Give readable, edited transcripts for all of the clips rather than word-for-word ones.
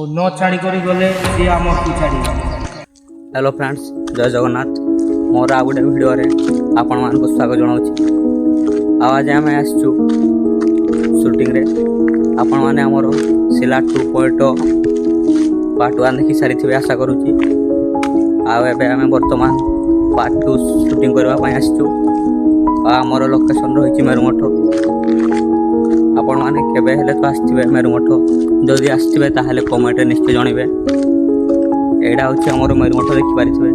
न छाड़ी करी गले सी आम को छाड़ी। हेलो फ्रेंड्स, जय जगन्नाथ। मोर आ गोटे भिडियो आपण मानक स्वागत जनाऊँ। आज आम आसचु शूटिंग रे। आपण माने हमर सिला 2.0 पार्ट 1 देखि सारी थिबे आशा करूची। एबे आम वर्तमान पार्ट 2 शूटिंग करबा पई आसचु। हमर लोकेशन रहिची मेरुमठ। आपण माने केबे हेले तो आस्थिबे मेरुमठ, जदि आस्थिबे ताहाले कमेंट रे निश्चय जणिबे। एडा होची हमर मेरुमठ देखि पारिथिबे।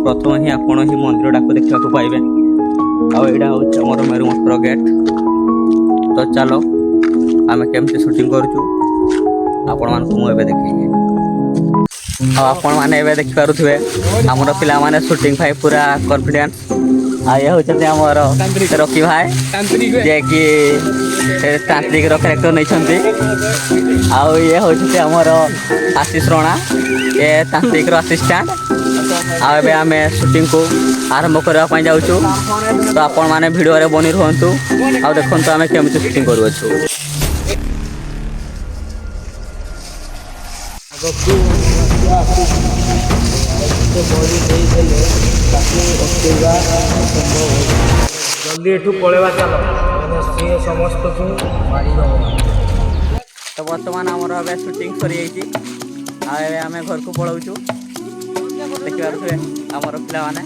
प्रथम ही आपण ही मंदिर डाको देखा को पाइबे। आ एडा होची हमर मेरुमठर गेट। तो चलो आमे केमते शूटिंग करचु आपण मान को एबे देखिए। आपण माने एबे देखि पारुथिबे हमर पिला माने शूटिंग भाई पूरा कॉन्फिडेंस। आ ये होचते हमर रॉकी भाई जे कि तांत्रिक रो कैरेक्टर नै छथि। आ ये होचते हमर आशीष राणा, ये तांत्रिक रो असिस्टेंट। आ एबे आमे शूटिंग को आरंभ करबा पई जाउछु। तो आपण माने वीडियो रे बनि रहंतु आ देखंतु आमे केमते शूटिंग करूछु। जल्दी एठू पळेवा चलो माने सी समस्त को मारी दो। तो वर्तमान आमर एबे शूटिंग सरी जाइछि। आ एबे आमे घर को पळौछु। देखि पारुथबे हमर पिला माने